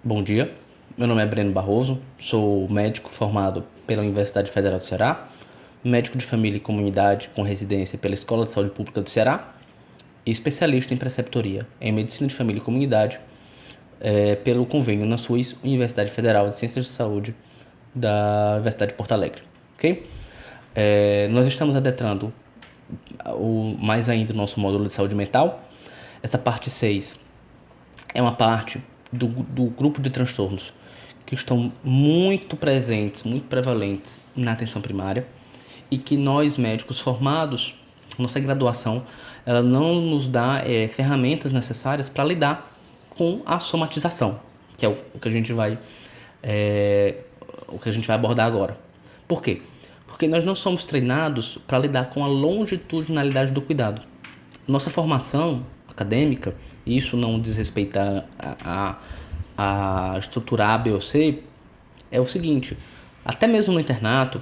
Bom dia, meu nome é Breno Barroso, sou médico formado pela Universidade Federal do Ceará, médico de família e comunidade com residência pela Escola de Saúde Pública do Ceará e especialista em preceptoria em Medicina de Família e Comunidade pelo convênio na SUS, Universidade Federal de Ciências de Saúde da Universidade de Porto Alegre. Ok? Nós estamos adentrando mais ainda o nosso módulo de saúde mental. Essa parte 6 é uma parte do grupo de transtornos que estão muito presentes, muito prevalentes na atenção primária e que nós médicos formados, nossa graduação, ela não nos dá ferramentas necessárias para lidar com a somatização, que é o que a gente vai abordar agora. Por quê? Porque nós não somos treinados para lidar com a longitudinalidade do cuidado. Nossa formação acadêmica, e isso não diz respeito a estrutura A, B ou C, é o seguinte: até mesmo no internato,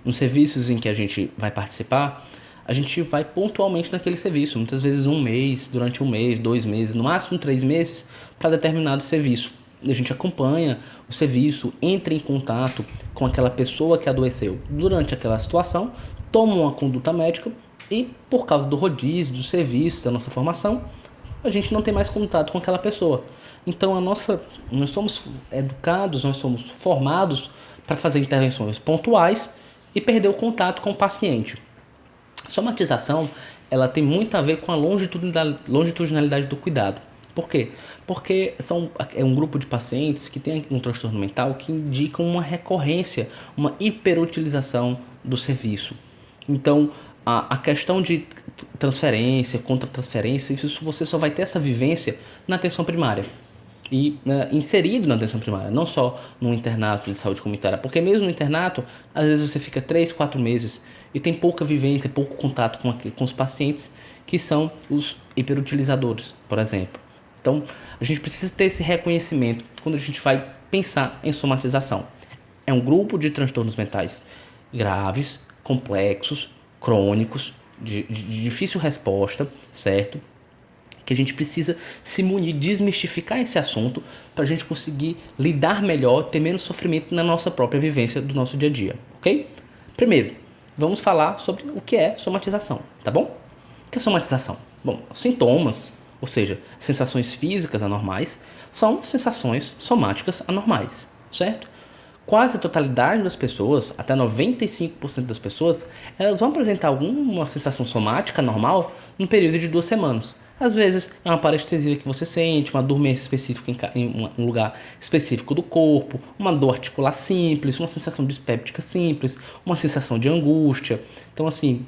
nos serviços em que a gente vai participar, a gente vai pontualmente naquele serviço, muitas vezes um mês, durante um mês, 2 meses, no máximo 3 meses, para determinado serviço. A gente acompanha o serviço, entra em contato com aquela pessoa que adoeceu durante aquela situação, toma uma conduta médica e, por causa do rodízio, do serviço, da nossa formação, a gente não tem mais contato com aquela pessoa. Então nós somos educados, nós somos formados para fazer intervenções pontuais e perder o contato com o paciente. A somatização, ela tem muito a ver com a longitudinalidade do cuidado. Por quê? Porque é um grupo de pacientes que tem um transtorno mental que indicam uma recorrência, uma hiperutilização do serviço. Então, a questão de transferência, contra-transferência, isso você só vai ter essa vivência na atenção primária. E inserido na atenção primária, não só no internato de saúde comunitária, porque mesmo no internato, às vezes você fica 3, 4 meses e tem pouca vivência, pouco contato com os pacientes que são os hiperutilizadores, por exemplo. Então, a gente precisa ter esse reconhecimento quando a gente vai pensar em somatização. É um grupo de transtornos mentais graves, complexos, crônicos, de difícil resposta, certo? Que a gente precisa se munir, desmistificar esse assunto para a gente conseguir lidar melhor, ter menos sofrimento na nossa própria vivência do nosso dia a dia, ok? Primeiro, vamos falar sobre o que é somatização, tá bom? O que é somatização? Bom, sintomas, ou seja, sensações físicas anormais, são sensações somáticas anormais, certo? Quase a totalidade das pessoas, até 95% das pessoas, elas vão apresentar alguma sensação somática normal no período de 2 semanas. Às vezes é uma parestesia que você sente, uma dormência específica em um lugar específico do corpo, uma dor articular simples, uma sensação dispéptica simples, uma sensação de angústia. Então, assim,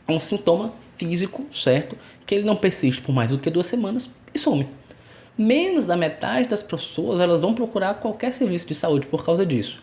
é um sintoma físico, certo? Que ele não persiste por mais do que 2 semanas e some. Menos da metade das pessoas elas vão procurar qualquer serviço de saúde por causa disso.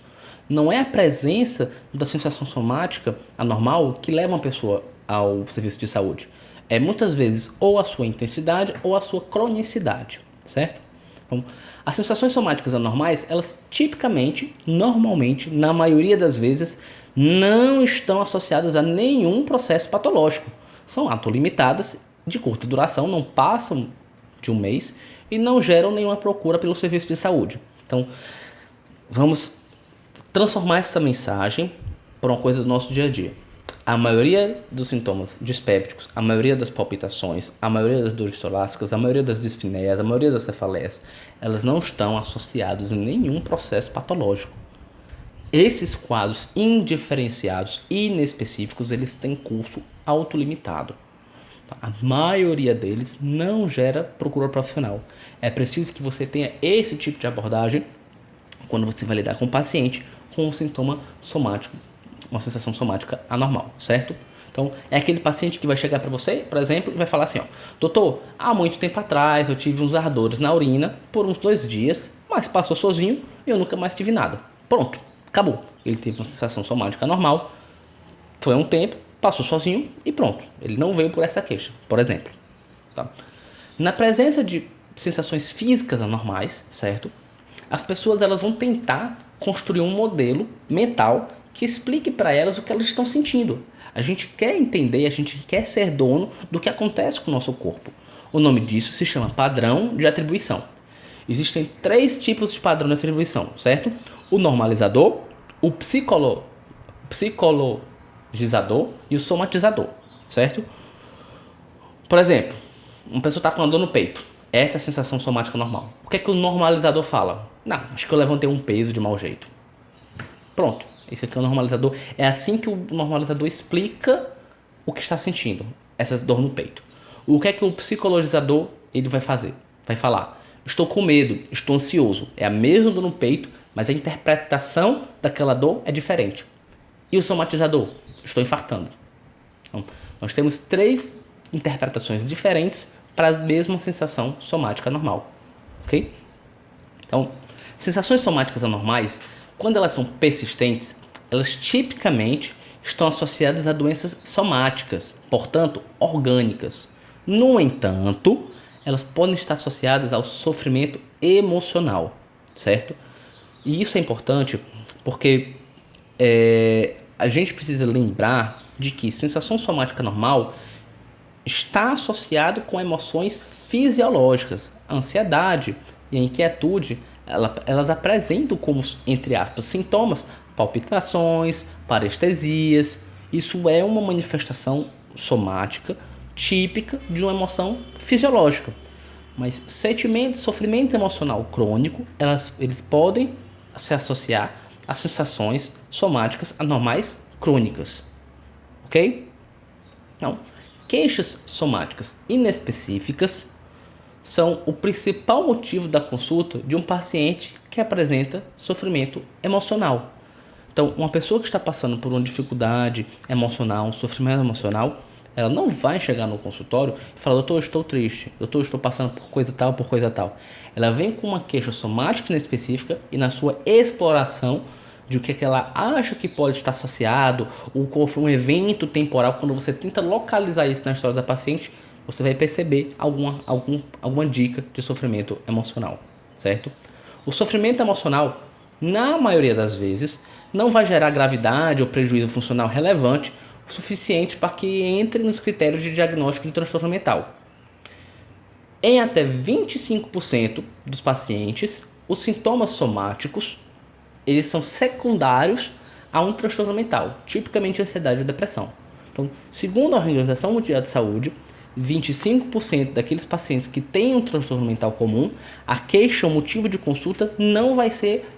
Não é a presença da sensação somática anormal que leva uma pessoa ao serviço de saúde. É muitas vezes ou a sua intensidade ou a sua cronicidade, certo? Então, as sensações somáticas anormais, elas tipicamente, normalmente, na maioria das vezes, não estão associadas a nenhum processo patológico. São autolimitadas, de curta duração, não passam de um mês e não geram nenhuma procura pelo serviço de saúde. Então, vamos transformar essa mensagem para uma coisa do nosso dia a dia. A maioria dos sintomas dispépticos, a maioria das palpitações, a maioria das dores torácicas, a maioria das dispneias, a maioria das cefaleias, elas não estão associadas em nenhum processo patológico. Esses quadros indiferenciados e inespecíficos, eles têm curso autolimitado. A maioria deles não gera procura profissional. É preciso que você tenha esse tipo de abordagem quando você vai lidar com o paciente com um sintoma somático, uma sensação somática anormal, certo? Então, é aquele paciente que vai chegar para você, por exemplo, e vai falar assim, ó, doutor, há muito tempo atrás eu tive uns ardores na urina por uns 2 dias, mas passou sozinho e eu nunca mais tive nada. Pronto, acabou. Ele teve uma sensação somática normal, foi um tempo, passou sozinho e pronto. Ele não veio por essa queixa, por exemplo. Tá? Na presença de sensações físicas anormais, certo? As pessoas elas vão tentar construir um modelo mental que explique para elas o que elas estão sentindo. A gente quer entender, a gente quer ser dono do que acontece com o nosso corpo. O nome disso se chama padrão de atribuição. Existem 3 tipos de padrão de atribuição, certo? O normalizador, o psicologizador e o somatizador, certo? Por exemplo, uma pessoa está com uma dor no peito. Essa é a sensação somática normal. O que é que o normalizador fala? Não, acho que eu levantei um peso de mau jeito. Pronto, esse aqui é o normalizador. É assim que o normalizador explica o que está sentindo, essa dor no peito. O que é que o psicologizador ele vai fazer? Vai falar, estou com medo, estou ansioso. É a mesma dor no peito, mas a interpretação daquela dor é diferente. E o somatizador? Estou infartando. Então, nós temos 3 interpretações diferentes para a mesma sensação somática normal. Ok? Então, sensações somáticas anormais, quando elas são persistentes, elas tipicamente estão associadas a doenças somáticas, portanto, orgânicas. No entanto, elas podem estar associadas ao sofrimento emocional, certo? E isso é importante porque a gente precisa lembrar de que sensação somática normal está associado com emoções fisiológicas. A ansiedade e a inquietude, elas apresentam como, entre aspas, sintomas, palpitações, parestesias. Isso é uma manifestação somática típica de uma emoção fisiológica. Mas sentimento, sofrimento emocional crônico, eles podem se associar a sensações somáticas anormais crônicas. Ok? Então, queixas somáticas inespecíficas são o principal motivo da consulta de um paciente que apresenta sofrimento emocional. Então, uma pessoa que está passando por uma dificuldade emocional, um sofrimento emocional, ela não vai chegar no consultório e falar, doutor, eu estou triste, doutor, eu estou passando por coisa tal, por coisa tal. Ela vem com uma queixa somática inespecífica e na sua exploração de o que ela acha que pode estar associado, ou qual foi um evento temporal, quando você tenta localizar isso na história da paciente, você vai perceber alguma dica de sofrimento emocional, certo? O sofrimento emocional, na maioria das vezes, não vai gerar gravidade ou prejuízo funcional relevante o suficiente para que entre nos critérios de diagnóstico de transtorno mental. Em até 25% dos pacientes, os sintomas somáticos eles são secundários a um transtorno mental, tipicamente ansiedade ou depressão. Então, segundo a Organização Mundial de Saúde, 25% daqueles pacientes que têm um transtorno mental comum, a queixa ou motivo de consulta não vai ser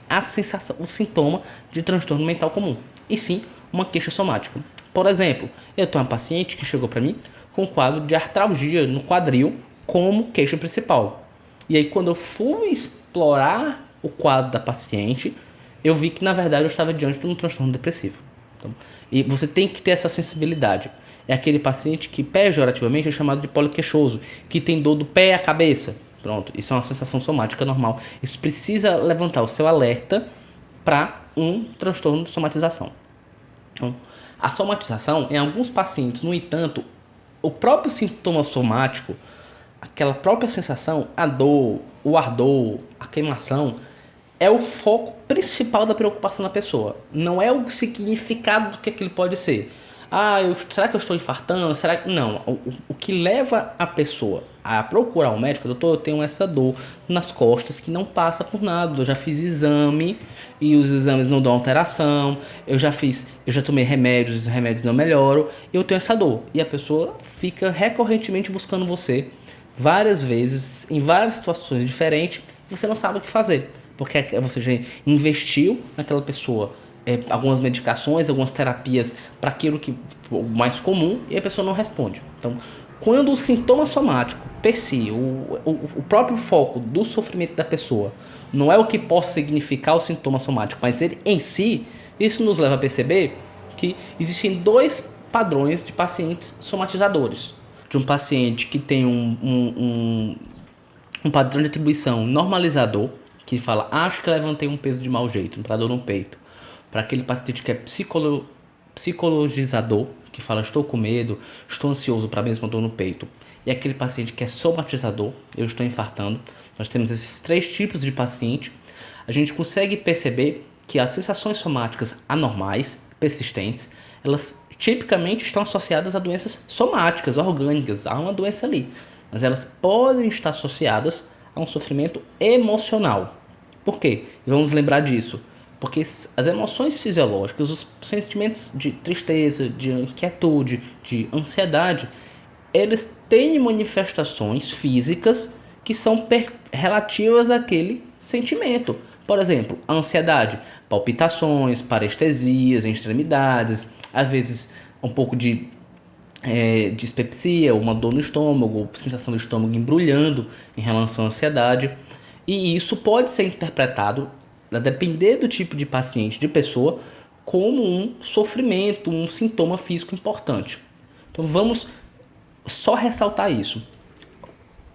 a sensação, o sintoma de transtorno mental comum, e sim uma queixa somática. Por exemplo, eu tenho uma paciente que chegou para mim com um quadro de artralgia no quadril como queixa principal. E aí, quando eu fui explorar o quadro da paciente, eu vi que na verdade eu estava diante de um transtorno depressivo. Então, e você tem que ter essa sensibilidade. É aquele paciente que pejorativamente é chamado de poliqueixoso, que tem dor do pé à cabeça. Pronto, isso é uma sensação somática normal. Isso precisa levantar o seu alerta para um transtorno de somatização. Então, a somatização, em alguns pacientes, no entanto, o próprio sintoma somático, aquela própria sensação, a dor, o ardor, a queimação, é o foco principal da preocupação da pessoa. Não é o significado do que aquilo pode ser. Será que eu estou infartando? Será que... Não, o que leva a pessoa a procurar um médico, doutor, eu tenho essa dor nas costas que não passa por nada. Eu já fiz exame e os exames não dão alteração. Eu já tomei remédios, os remédios não melhoram. E eu tenho essa dor. E a pessoa fica recorrentemente buscando você várias vezes, em várias situações diferentes, e você não sabe o que fazer. Porque você já investiu naquela pessoa algumas medicações, algumas terapias para aquilo que o mais comum e a pessoa não responde. Então, quando o sintoma somático, per si, o próprio foco do sofrimento da pessoa não é o que possa significar o sintoma somático, mas ele em si, isso nos leva a perceber que existem 2 padrões de pacientes somatizadores. De um paciente que tem um padrão de atribuição normalizador, que fala, acho que levantei um peso de mau jeito, para dor no peito. Para aquele paciente que é psicologizador, que fala, estou com medo, estou ansioso para a mesma dor no peito. E aquele paciente que é somatizador, eu estou infartando. Nós temos esses 3 tipos de paciente. A gente consegue perceber que as sensações somáticas anormais, persistentes, elas tipicamente estão associadas a doenças somáticas, orgânicas. Há uma doença ali. Mas elas podem estar associadas a um sofrimento emocional. Por quê? E vamos lembrar disso. Porque as emoções fisiológicas, os sentimentos de tristeza, de inquietude, de ansiedade, eles têm manifestações físicas que são relativas àquele sentimento. Por exemplo, a ansiedade, palpitações, parestesias em extremidades, às vezes um pouco de dispepsia, uma dor no estômago, sensação do estômago embrulhando em relação à ansiedade. E isso pode ser interpretado, a depender do tipo de paciente, de pessoa, como um sofrimento, um sintoma físico importante. Então vamos só ressaltar isso.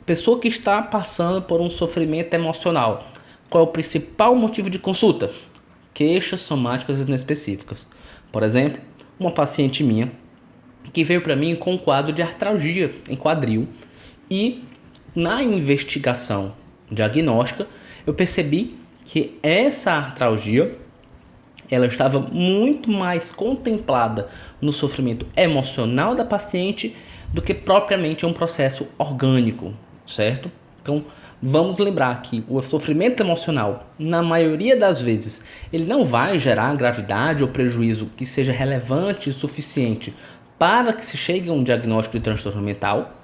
Pessoa que está passando por um sofrimento emocional. Qual é o principal motivo de consulta? Queixas somáticas inespecíficas. Por exemplo, uma paciente minha que veio para mim com um quadro de artralgia em quadril e na investigação diagnóstica eu percebi que essa artralgia ela estava muito mais contemplada no sofrimento emocional da paciente do que propriamente um processo orgânico, certo? Então, vamos lembrar que o sofrimento emocional, na maioria das vezes, ele não vai gerar gravidade ou prejuízo que seja relevante o suficiente para que se chegue a um diagnóstico de transtorno mental,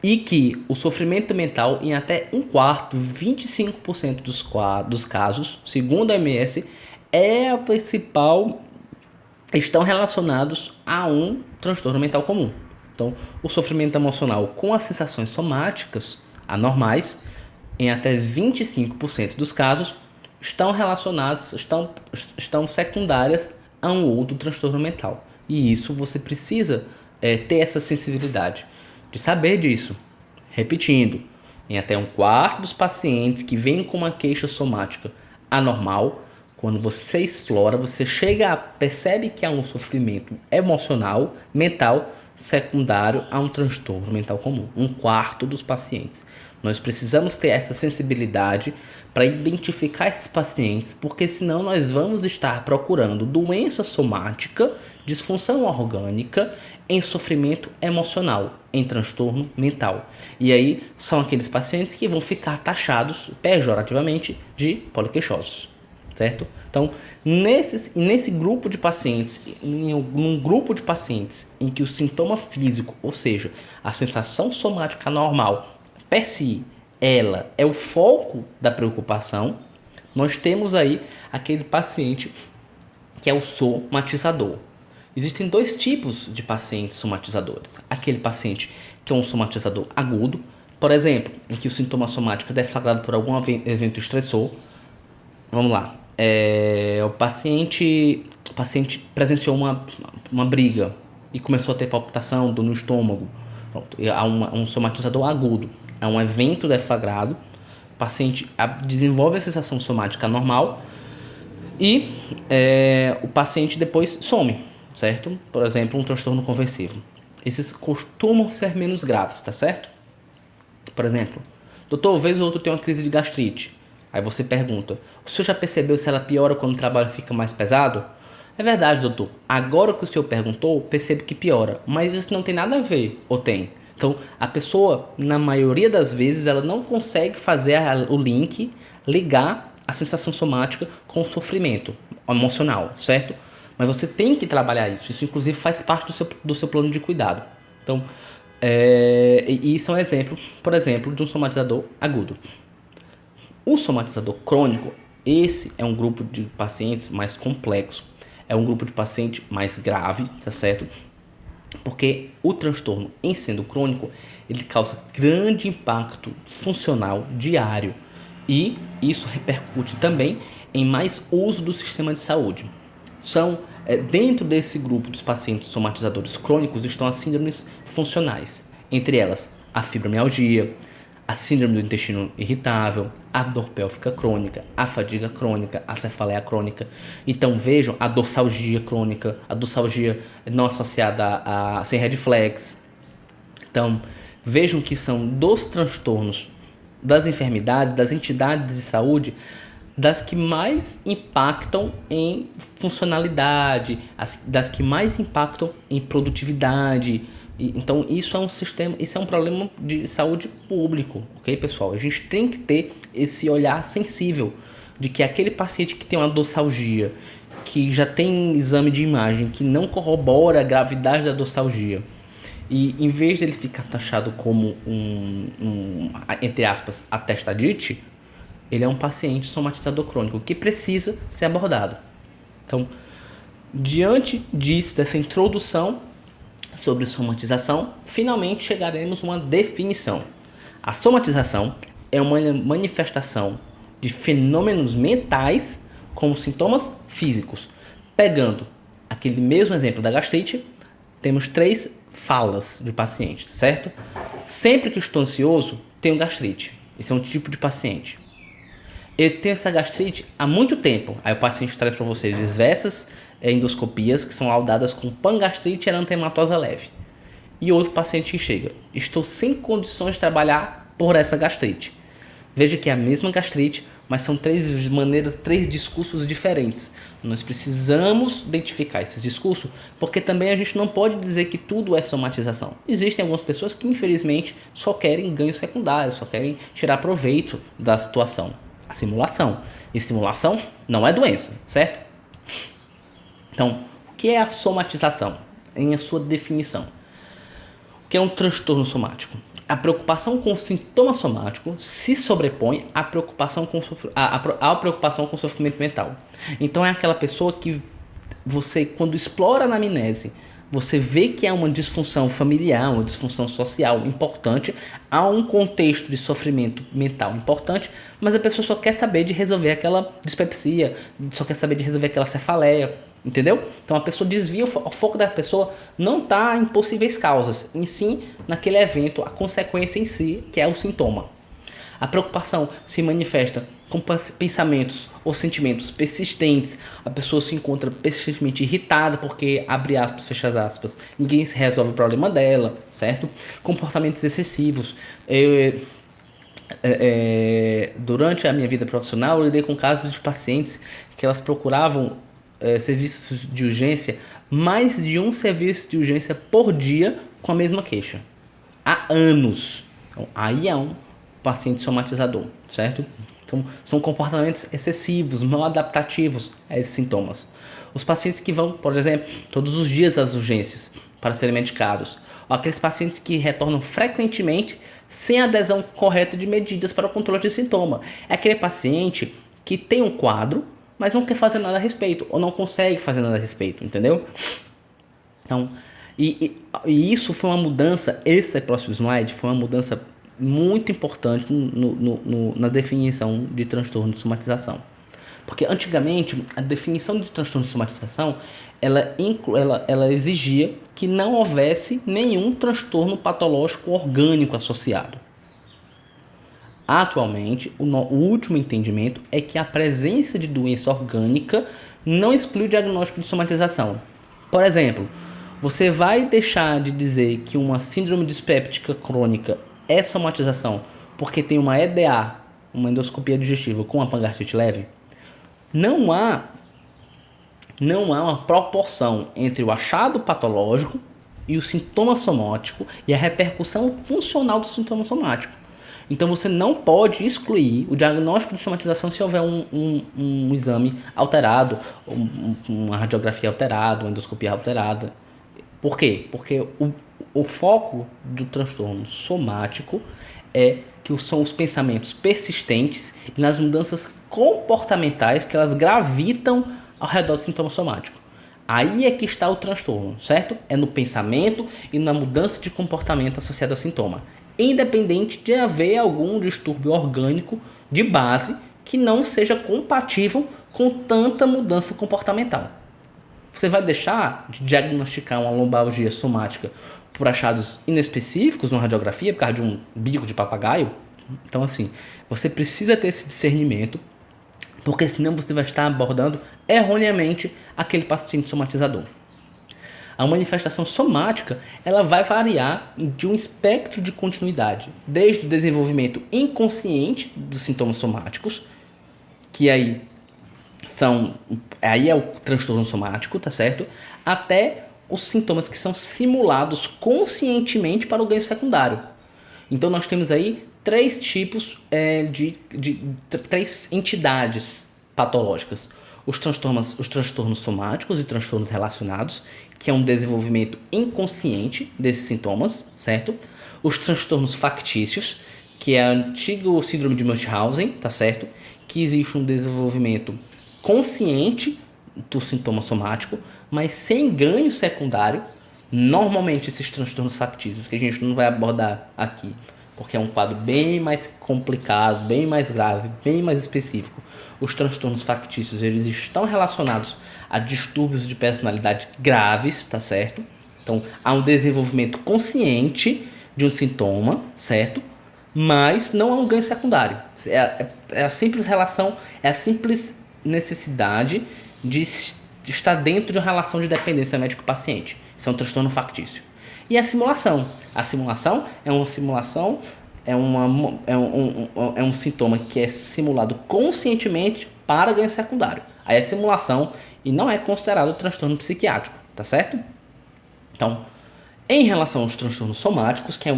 e que o sofrimento mental, em até um quarto, 25% dos casos, segundo a OMS, é a principal, estão relacionados a um transtorno mental comum. Então, o sofrimento emocional com as sensações somáticas anormais, em até 25% dos casos, estão relacionadas, estão secundárias a um outro transtorno mental. E isso você precisa ter essa sensibilidade de saber disso. Repetindo, em até um quarto dos pacientes que vêm com uma queixa somática anormal, quando você explora, você percebe que há um sofrimento emocional, mental, secundário a um transtorno mental comum. Um quarto dos pacientes. Nós precisamos ter essa sensibilidade para identificar esses pacientes, porque senão nós vamos estar procurando doença somática, disfunção orgânica, em sofrimento emocional, em transtorno mental. E aí são aqueles pacientes que vão ficar taxados pejorativamente de poliqueixosos, certo? Então, nesse grupo de pacientes, em um grupo de pacientes em que o sintoma físico, ou seja, a sensação somática normal, per si, ela é o foco da preocupação, nós temos aí aquele paciente que é o somatizador. Existem dois tipos de pacientes somatizadores. Aquele paciente que é um somatizador agudo, por exemplo, em que o sintoma somático é deflagrado por algum evento estressor. Vamos lá. O paciente presenciou uma briga e começou a ter palpitação, dor no estômago. Pronto, há um somatizador agudo. É um evento deflagrado. O paciente desenvolve a sensação somática normal e o paciente depois some, certo? Por exemplo, um transtorno conversivo. Esses costumam ser menos graves, tá certo? Por exemplo, doutor, vez ou outra tem uma crise de gastrite. Aí você pergunta, o senhor já percebeu se ela piora quando o trabalho fica mais pesado? É verdade, doutor. Agora que o senhor perguntou, percebo que piora. Mas isso não tem nada a ver, ou tem? Então, a pessoa, na maioria das vezes, ela não consegue fazer o link, ligar a sensação somática com o sofrimento emocional, certo? Mas você tem que trabalhar isso. Isso, inclusive, faz parte do seu plano de cuidado. Então, isso é um exemplo, por exemplo, de um somatizador agudo. O somatizador crônico, esse é um grupo de pacientes mais complexo. É um grupo de paciente mais grave, tá certo? Porque o transtorno, em sendo crônico, ele causa grande impacto funcional diário. E isso repercute também em mais uso do sistema de saúde. Dentro desse grupo dos pacientes somatizadores crônicos estão as síndromes funcionais. Entre elas, a fibromialgia, a síndrome do intestino irritável, a dor pélvica crônica, a fadiga crônica, a cefaleia crônica. Então vejam a dorsalgia crônica, a dorsalgia não associada sem red flags. Então vejam que são dos transtornos, das enfermidades, das entidades de saúde, das que mais impactam em funcionalidade, das que mais impactam em produtividade, Então isso é um problema de saúde público, ok, pessoal? A gente tem que ter esse olhar sensível de que aquele paciente que tem uma dostalgia, que já tem exame de imagem que não corrobora a gravidade da dostalgia, e em vez dele ficar taxado como entre aspas, atestadite, ele é um paciente somatizador crônico que precisa ser abordado. Então, diante disso, dessa introdução sobre somatização, finalmente chegaremos a uma definição. A somatização é uma manifestação de fenômenos mentais como sintomas físicos. Pegando aquele mesmo exemplo da gastrite, temos 3 falas de paciente, certo? Sempre que estou ansioso, tenho gastrite. Esse é um tipo de paciente. Eu tenho essa gastrite há muito tempo. Aí o paciente traz para vocês diversas endoscopias que são laudadas com pangastrite e erantematosa leve. E outro paciente chega: estou sem condições de trabalhar por essa gastrite. Veja que é a mesma gastrite, mas são 3 maneiras, 3 discursos diferentes. Nós precisamos identificar esses discursos, porque também a gente não pode dizer que tudo é somatização. Existem algumas pessoas que, infelizmente, só querem ganho secundário, só querem tirar proveito da situação. A simulação. E simulação não é doença, certo? Então, o que é a somatização? Em a sua definição. O que é um transtorno somático? A preocupação com o sintoma somático se sobrepõe à preocupação com o sofrimento mental. Então é aquela pessoa que você, quando explora a anamnese, você vê que há uma disfunção familiar, uma disfunção social importante, há um contexto de sofrimento mental importante, mas a pessoa só quer saber de resolver aquela dispepsia, só quer saber de resolver aquela cefaleia, entendeu? Então a pessoa desvia, o foco da pessoa não está em possíveis causas, em sim naquele evento, a consequência em si, que é o sintoma. A preocupação se manifesta com pensamentos ou sentimentos persistentes. A pessoa se encontra persistentemente irritada porque, abre aspas, fecha aspas, ninguém se resolve o problema dela, certo? Comportamentos excessivos. Durante a minha vida profissional, eu lidei com casos de pacientes que elas procuravam serviços de urgência, mais de um serviço de urgência por dia com a mesma queixa. Há anos. Então, aí é um paciente somatizador, certo? Então, são comportamentos excessivos, mal adaptativos a esses sintomas. Os pacientes que vão, por exemplo, todos os dias às urgências para serem medicados, ou aqueles pacientes que retornam frequentemente sem adesão correta de medidas para o controle de sintoma. É aquele paciente que tem um quadro, mas não quer fazer nada a respeito, ou não consegue fazer nada a respeito, entendeu? Então, e isso foi uma mudança, esse próximo slide foi uma mudança muito importante na definição de transtorno de somatização. Porque antigamente a definição de transtorno de somatização ela exigia que não houvesse nenhum transtorno patológico orgânico associado. Atualmente, o último entendimento é que a presença de doença orgânica não exclui o diagnóstico de somatização. Por exemplo, você vai deixar de dizer que uma síndrome dispéptica crônica é somatização porque tem uma EDA, uma endoscopia digestiva com uma pangastrite leve? Não há uma proporção entre o achado patológico e o sintoma somático e a repercussão funcional do sintoma somático. Então você não pode excluir o diagnóstico de somatização se houver um exame alterado, uma radiografia alterada, uma endoscopia alterada. Por quê? Porque o foco do transtorno somático é que são os pensamentos persistentes e nas mudanças comportamentais que elas gravitam ao redor do sintoma somático. Aí é que está o transtorno, certo? É no pensamento e na mudança de comportamento associada ao sintoma, independente de haver algum distúrbio orgânico de base que não seja compatível com tanta mudança comportamental. Você vai deixar de diagnosticar uma lombalgia somática por achados inespecíficos numa radiografia, por causa de um bico de papagaio? Então, assim, você precisa ter esse discernimento, porque senão você vai estar abordando erroneamente aquele paciente somatizador. A manifestação somática ela vai variar de um espectro de continuidade, desde o desenvolvimento inconsciente dos sintomas somáticos, que aí é o transtorno somático, tá certo? Até os sintomas que são simulados conscientemente para o ganho secundário. Então nós temos aí três tipos três entidades patológicas. Os transtornos somáticos e transtornos relacionados, que é um desenvolvimento inconsciente desses sintomas, certo? Os transtornos factícios, que é a antiga síndrome de Munchausen, tá certo? Que existe um desenvolvimento consciente do sintoma somático, mas sem ganho secundário. Normalmente esses transtornos factícios, que a gente não vai abordar aqui, porque é um quadro bem mais complicado, bem mais grave, bem mais específico. Os transtornos factícios, eles estão relacionados a distúrbios de personalidade graves, tá certo? Então, há um desenvolvimento consciente de um sintoma, certo? Mas não há um ganho secundário. É a simples relação, é a simples necessidade de estar dentro de uma relação de dependência médico-paciente. Isso é um transtorno factício. E a simulação. A simulação é uma simulação, é um sintoma que é simulado conscientemente para ganho secundário. Aí é simulação e não é considerado transtorno psiquiátrico, tá certo? Então, em relação aos transtornos somáticos, que é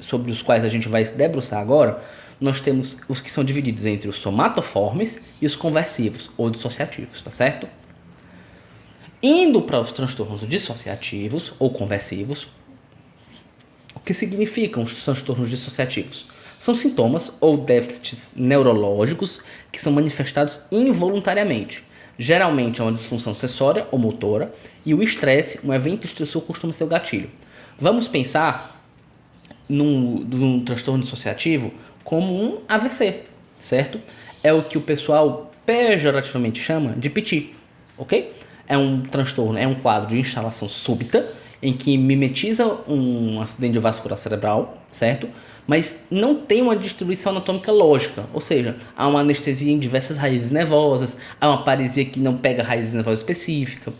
sobre os quais a gente vai se debruçar agora, nós temos os que são divididos entre os somatoformes e os conversivos ou dissociativos, tá certo? Indo para os transtornos dissociativos ou conversivos, o que significam os transtornos dissociativos? São sintomas ou déficits neurológicos que são manifestados involuntariamente. Geralmente é uma disfunção sensória ou motora e o estresse, um evento estressor, costuma ser o gatilho. Vamos pensar num transtorno dissociativo como um AVC, certo? É o que o pessoal pejorativamente chama de PT, ok? É um transtorno, é um quadro de instalação súbita em que mimetiza um acidente vascular cerebral, certo? Mas não tem uma distribuição anatômica lógica, ou seja, há uma anestesia em diversas raízes nervosas, há uma paresia que não pega raízes nervosas específicas.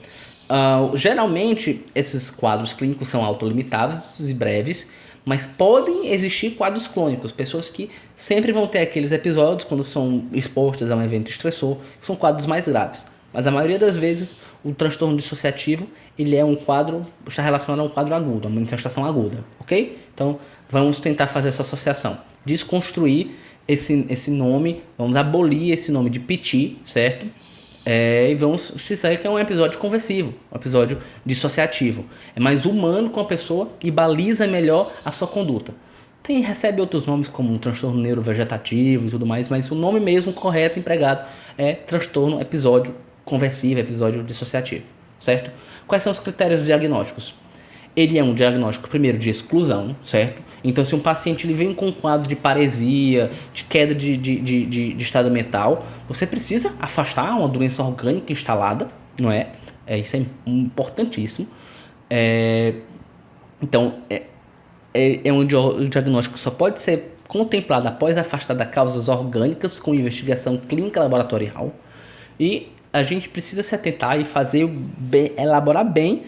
Geralmente, esses quadros clínicos são autolimitados e breves, mas podem existir quadros crônicos, pessoas que sempre vão ter aqueles episódios quando são expostas a um evento estressor, que são quadros mais graves. Mas a maioria das vezes, o transtorno dissociativo, ele é um quadro, está relacionado a um quadro agudo, a uma manifestação aguda, ok? Então, vamos tentar fazer essa associação, desconstruir esse nome, vamos abolir esse nome de PT, certo? E vamos dizer que é um episódio conversivo, um episódio dissociativo. É mais humano com a pessoa e baliza melhor a sua conduta. Recebe outros nomes como um transtorno neurovegetativo e tudo mais, mas o nome mesmo correto empregado é transtorno episódio conversivo, episódio dissociativo, certo? Quais são os critérios diagnósticos? Ele é um diagnóstico, primeiro, de exclusão, certo? Então, se um paciente ele vem com um quadro de paresia, de queda de estado mental, você precisa afastar uma doença orgânica instalada, não é? Isso é importantíssimo. Então, um diagnóstico que só pode ser contemplado após afastar das causas orgânicas com investigação clínica laboratorial. E a gente precisa se atentar e elaborar bem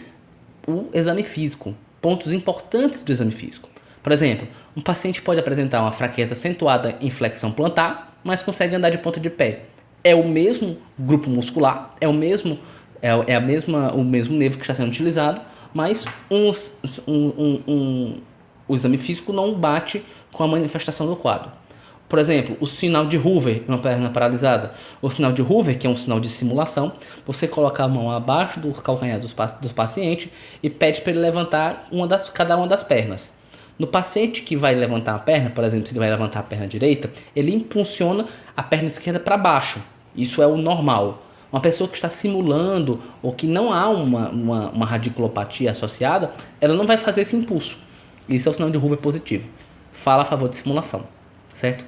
o exame físico. Pontos importantes do exame físico. Por exemplo, um paciente pode apresentar uma fraqueza acentuada em flexão plantar, mas consegue andar de ponta de pé. É o mesmo grupo muscular, o mesmo nervo que está sendo utilizado, mas o exame físico não bate com a manifestação do quadro. Por exemplo, o sinal de Hoover em uma perna paralisada. O sinal de Hoover, que é um sinal de simulação, você coloca a mão abaixo do calcanhar do paciente e pede para ele levantar cada uma das pernas. No paciente que vai levantar a perna, por exemplo, se ele vai levantar a perna direita, ele impulsiona a perna esquerda para baixo. Isso é o normal. Uma pessoa que está simulando ou que não há uma radiculopatia associada, ela não vai fazer esse impulso. Isso é o sinal de Hoover positivo. Fala a favor de simulação, certo?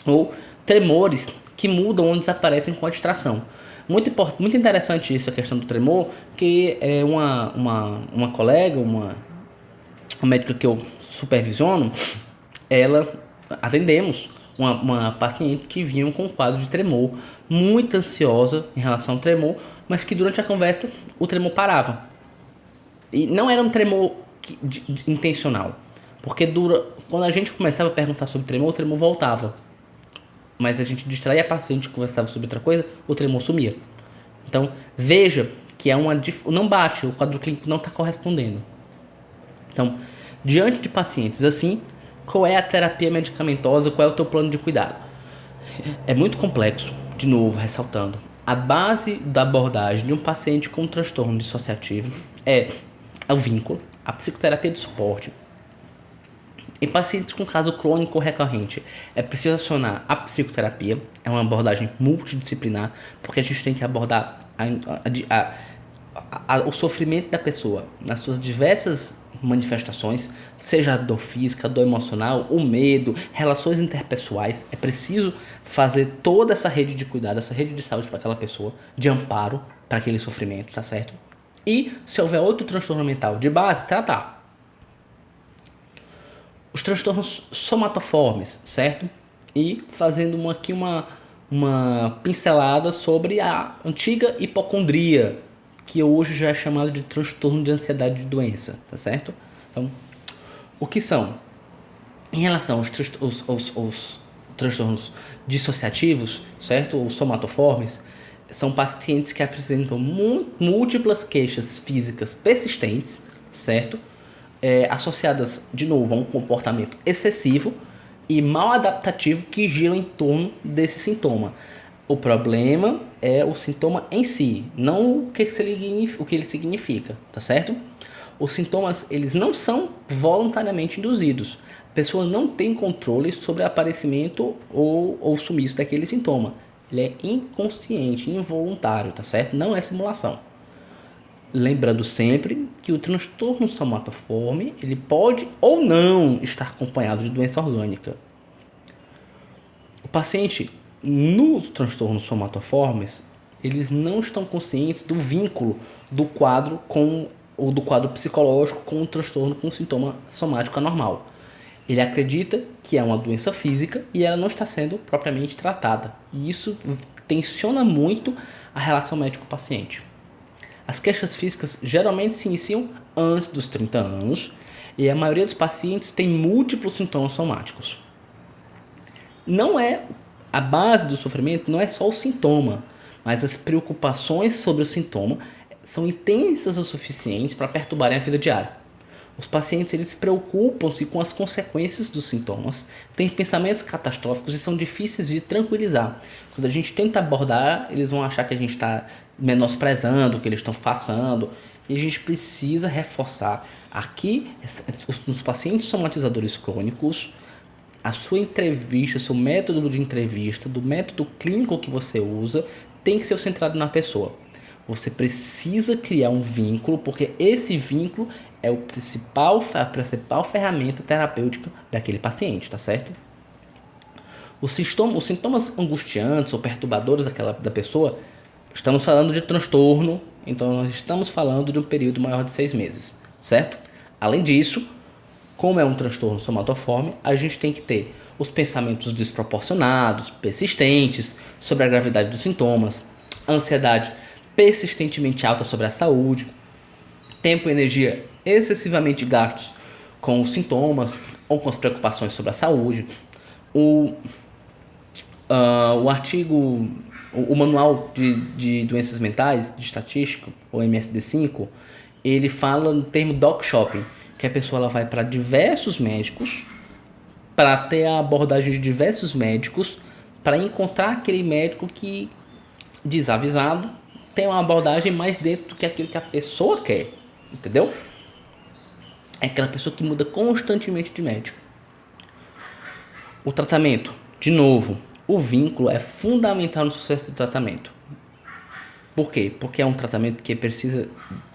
Ou tremores que mudam ou desaparecem com a distração. Muito interessante isso, a questão do tremor, que é uma colega, uma médica que eu supervisiono, atendemos uma paciente que vinha com um quadro de tremor, muito ansiosa em relação ao tremor, mas que durante a conversa o tremor parava. E não era um tremor intencional, porque quando a gente começava a perguntar sobre tremor, o tremor voltava. Mas a gente distraía a paciente e conversava sobre outra coisa, o tremor sumia. Então, veja que é não bate, o quadro clínico não está correspondendo. Então, diante de pacientes assim, qual é a terapia medicamentosa, qual é o teu plano de cuidado? É muito complexo, de novo, ressaltando. A base da abordagem de um paciente com transtorno dissociativo é o vínculo, a psicoterapia de suporte. Em pacientes com caso crônico recorrente, é preciso acionar a psicoterapia, é uma abordagem multidisciplinar, porque a gente tem que abordar o sofrimento da pessoa nas suas diversas manifestações, seja a dor física, a dor emocional, o medo, relações interpessoais. É preciso fazer toda essa rede de cuidado, essa rede de saúde para aquela pessoa, de amparo para aquele sofrimento, tá certo? E se houver outro transtorno mental de base, tratar. Os transtornos somatoformes, certo? E fazendo aqui uma pincelada sobre a antiga hipocondria, que hoje já é chamado de transtorno de ansiedade de doença, tá certo? Então, o que são? Em relação aos transtornos dissociativos, certo? Ou somatoformes, são pacientes que apresentam múltiplas queixas físicas persistentes, certo? Associadas, de novo, a um comportamento excessivo e mal adaptativo que giram em torno desse sintoma. O problema é o sintoma em si, não o que ele significa, tá certo? Os sintomas, eles não são voluntariamente induzidos. A pessoa não tem controle sobre o aparecimento ou sumiço daquele sintoma. Ele é inconsciente, involuntário, tá certo? Não é simulação. Lembrando sempre que o transtorno somatoforme, ele pode ou não estar acompanhado de doença orgânica. O paciente, nos transtornos somatoformes, eles não estão conscientes do vínculo do quadro do quadro psicológico com o transtorno com sintoma somático anormal. Ele acredita que é uma doença física e ela não está sendo propriamente tratada. E isso tensiona muito a relação médico-paciente. As queixas físicas geralmente se iniciam antes dos 30 anos e a maioria dos pacientes tem múltiplos sintomas somáticos. A base do sofrimento não é só o sintoma, mas as preocupações sobre o sintoma são intensas o suficiente para perturbarem a vida diária. Os pacientes, eles preocupam-se com as consequências dos sintomas, têm pensamentos catastróficos e são difíceis de tranquilizar. Quando a gente tenta abordar, eles vão achar que a gente está menosprezando o que eles estão passando. E a gente precisa reforçar aqui, nos pacientes somatizadores crônicos, a sua entrevista, seu método de entrevista, do método clínico que você usa, tem que ser centrado na pessoa. Você precisa criar um vínculo, porque esse vínculo é a principal ferramenta terapêutica daquele paciente, tá certo? Os sintomas angustiantes ou perturbadores da pessoa, estamos falando de transtorno, então nós estamos falando de um período maior de 6 meses, certo? Além disso, como é um transtorno somatoforme, a gente tem que ter os pensamentos desproporcionados, persistentes, sobre a gravidade dos sintomas, ansiedade persistentemente alta sobre a saúde, tempo e energia excessivamente gastos com os sintomas ou com as preocupações sobre a saúde. O manual de doenças mentais, de estatística, o MSD-5, ele fala no termo doc shopping, que a pessoa ela vai para diversos médicos, para ter a abordagem de diversos médicos, para encontrar aquele médico que, desavisado, tem uma abordagem mais dentro do que aquilo que a pessoa quer, entendeu? É aquela pessoa que muda constantemente de médico. O tratamento, de novo, o vínculo é fundamental no sucesso do tratamento. Por quê? Porque é um tratamento que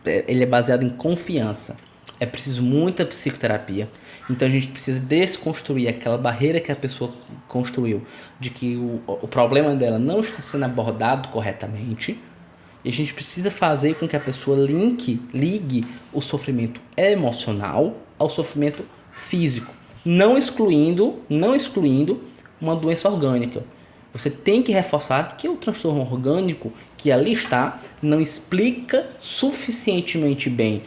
ele é baseado em confiança. É preciso muita psicoterapia. Então a gente precisa desconstruir aquela barreira que a pessoa construiu de que o problema dela não está sendo abordado corretamente. E a gente precisa fazer com que a pessoa ligue o sofrimento emocional ao sofrimento físico, não excluindo uma doença orgânica. Você tem que reforçar que o transtorno orgânico que ali está não explica suficientemente bem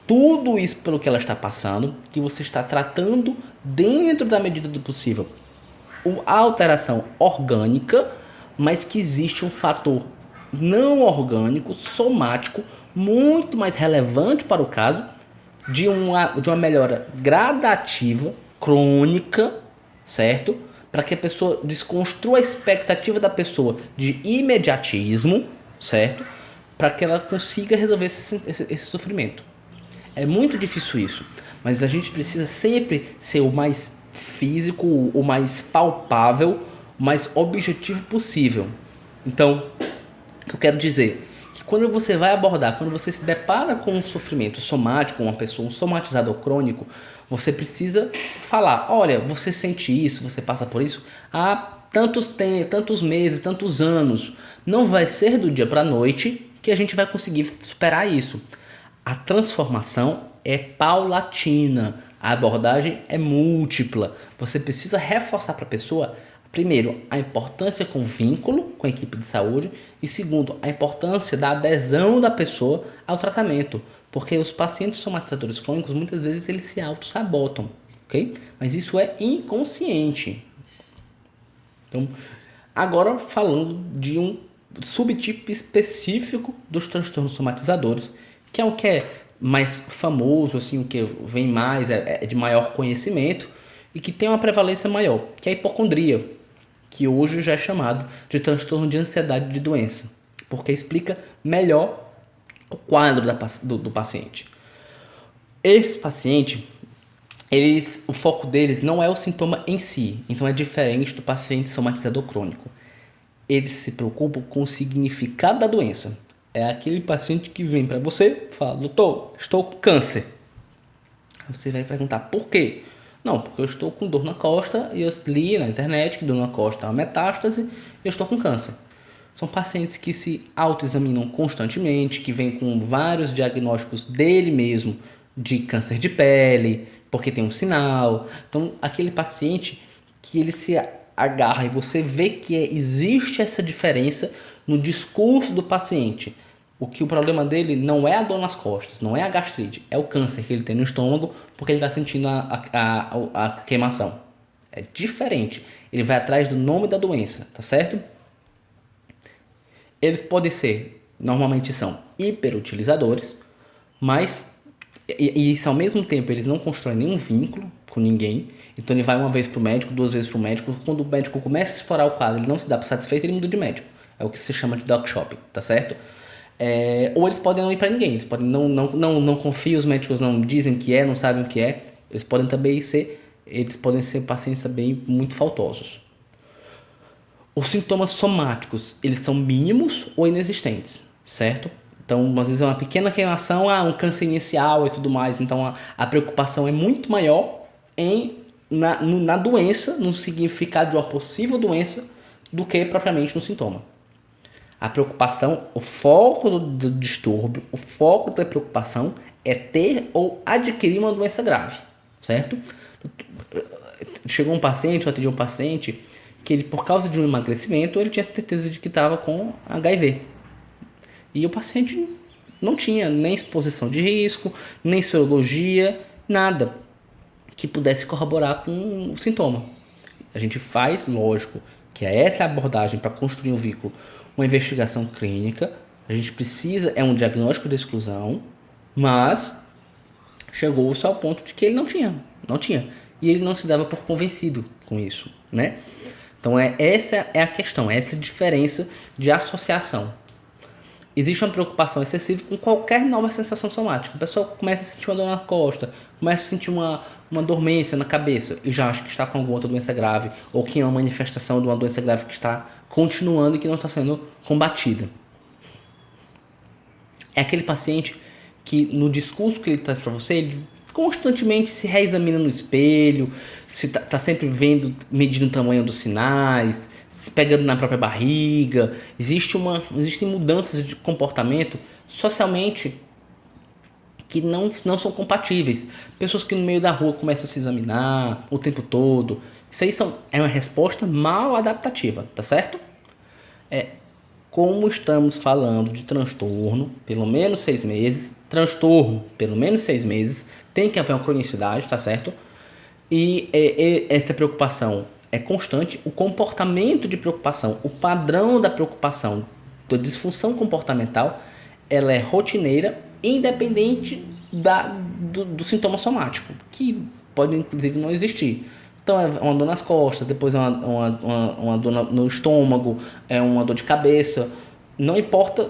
tudo isso pelo que ela está passando, que você está tratando dentro da medida do possível a alteração orgânica, mas que existe um fator não orgânico, somático, muito mais relevante para o caso, de uma melhora gradativa, crônica, certo? Para que a pessoa desconstrua a expectativa da pessoa de imediatismo, certo? Para que ela consiga resolver esse sofrimento. É muito difícil isso, mas a gente precisa sempre ser o mais físico, o mais palpável, o mais objetivo possível. Então, o que eu quero dizer? Que quando você vai abordar, quando você se depara com um sofrimento somático, uma pessoa, um somatizador crônico, você precisa falar, olha, você sente isso, você passa por isso há tantos meses, tantos anos. Não vai ser do dia para a noite que a gente vai conseguir superar isso. A transformação é paulatina, a abordagem é múltipla. Você precisa reforçar para a pessoa, primeiro, a importância com o vínculo com a equipe de saúde e, segundo, a importância da adesão da pessoa ao tratamento. Porque os pacientes somatizadores crônicos, muitas vezes, eles se auto-sabotam, ok? Mas isso é inconsciente. Então, agora falando de um subtipo específico dos transtornos somatizadores, que é o que é mais famoso, assim, o que vem mais, é de maior conhecimento e que tem uma prevalência maior, que é a hipocondria, que hoje já é chamado de transtorno de ansiedade de doença, porque explica melhor o quadro do paciente. Esse paciente, o foco deles não é o sintoma em si, então é diferente do paciente somatizador crônico. Eles se preocupam com o significado da doença. É aquele paciente que vem para você e fala, doutor, estou com câncer. Você vai perguntar, por quê? Não, porque eu estou com dor na costa e eu li na internet que dor na costa é uma metástase e eu estou com câncer. São pacientes que se autoexaminam constantemente, que vêm com vários diagnósticos dele mesmo de câncer de pele, porque tem um sinal. Então, aquele paciente que ele se agarra e você vê que existe essa diferença no discurso do paciente. O problema dele não é a dor nas costas, não é a gastrite, é o câncer que ele tem no estômago porque ele está sentindo a queimação. É diferente. Ele vai atrás do nome da doença, tá certo? Eles podem ser, normalmente são hiperutilizadores, mas e ao mesmo tempo eles não constroem nenhum vínculo com ninguém. Então ele vai uma vez para o médico, duas vezes para o médico. Quando o médico começa a explorar o quadro, ele não se dá por satisfeito, ele muda de médico. É o que se chama de doc shopping, tá certo? Ou eles podem não ir para ninguém, eles podem não confiam, os médicos não dizem que é, não sabem o que é. Eles podem também ser pacientes também muito faltosos. Os sintomas somáticos, eles são mínimos ou inexistentes, certo? Então, às vezes é uma pequena queimação, um câncer inicial e tudo mais. Então, a preocupação é muito maior na doença, no significado de uma possível doença, do que propriamente no sintoma. A preocupação, o foco do distúrbio, o foco da preocupação é ter ou adquirir uma doença grave, certo? Chegou um paciente, eu atendi um paciente que ele, por causa de um emagrecimento, ele tinha certeza de que estava com HIV. E o paciente não tinha nem exposição de risco, nem sorologia, nada que pudesse corroborar com o sintoma. A gente faz, lógico, que é essa abordagem para construir um vínculo, uma investigação clínica. A gente precisa, é um diagnóstico de exclusão, mas chegou-se ao ponto de que ele não tinha. E ele não se dava por convencido com isso, né? Então essa é a questão, essa diferença de associação. Existe uma preocupação excessiva com qualquer nova sensação somática. A pessoa começa a sentir uma dor na costa, começa a sentir uma dormência na cabeça e já acha que está com alguma outra doença grave ou que é uma manifestação de uma doença grave que está continuando e que não está sendo combatida. É aquele paciente que no discurso que ele traz para você, ele constantemente se reexamina no espelho, está sempre medindo o tamanho dos sinais, se pegando na própria barriga. Existem mudanças de comportamento socialmente que não são compatíveis. Pessoas que no meio da rua começam a se examinar o tempo todo. Isso aí é uma resposta mal adaptativa, tá certo? Como estamos falando de transtorno, pelo menos 6 meses, tem que haver uma cronicidade, tá certo? E essa preocupação é constante, o comportamento de preocupação, o padrão da preocupação da disfunção comportamental, ela é rotineira, independente do sintoma somático, que pode inclusive não existir. Então é uma dor nas costas, depois é uma dor no estômago, é uma dor de cabeça. Não importa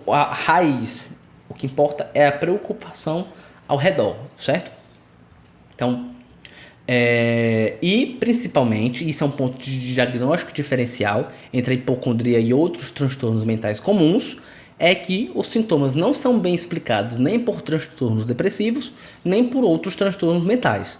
a raiz, o que importa é a preocupação ao redor, certo? Então, e principalmente, isso é um ponto de diagnóstico diferencial entre a hipocondria e outros transtornos mentais comuns, é que os sintomas não são bem explicados nem por transtornos depressivos, nem por outros transtornos mentais.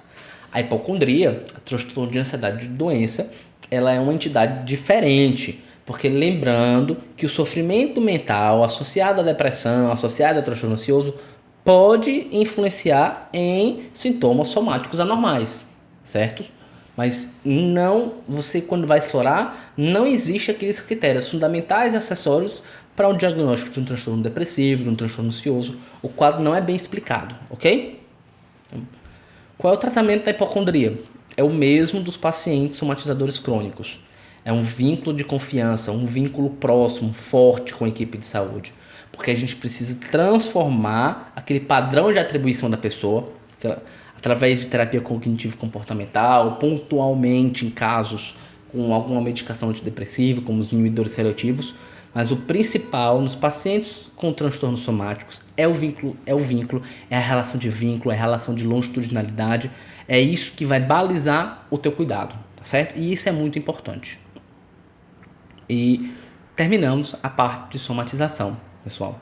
A hipocondria, a transtorno de ansiedade de doença, ela é uma entidade diferente, porque lembrando que o sofrimento mental associado à depressão, associado ao transtorno ansioso, pode influenciar em sintomas somáticos anormais, certo? Mas não, você quando vai explorar, não existe aqueles critérios fundamentais e acessórios para um diagnóstico de um transtorno depressivo, de um transtorno ansioso. O quadro não é bem explicado, ok? Qual é o tratamento da hipocondria? É o mesmo dos pacientes somatizadores crônicos. É um vínculo de confiança, um vínculo próximo, forte com a equipe de saúde. Porque a gente precisa transformar aquele padrão de atribuição da pessoa, através de terapia cognitivo-comportamental, pontualmente em casos com alguma medicação antidepressiva, como os inibidores seletivos. Mas o principal nos pacientes com transtornos somáticos é o vínculo, é a relação de vínculo, é a relação de longitudinalidade. É isso que vai balizar o teu cuidado, tá certo? E isso é muito importante. E terminamos a parte de somatização, pessoal.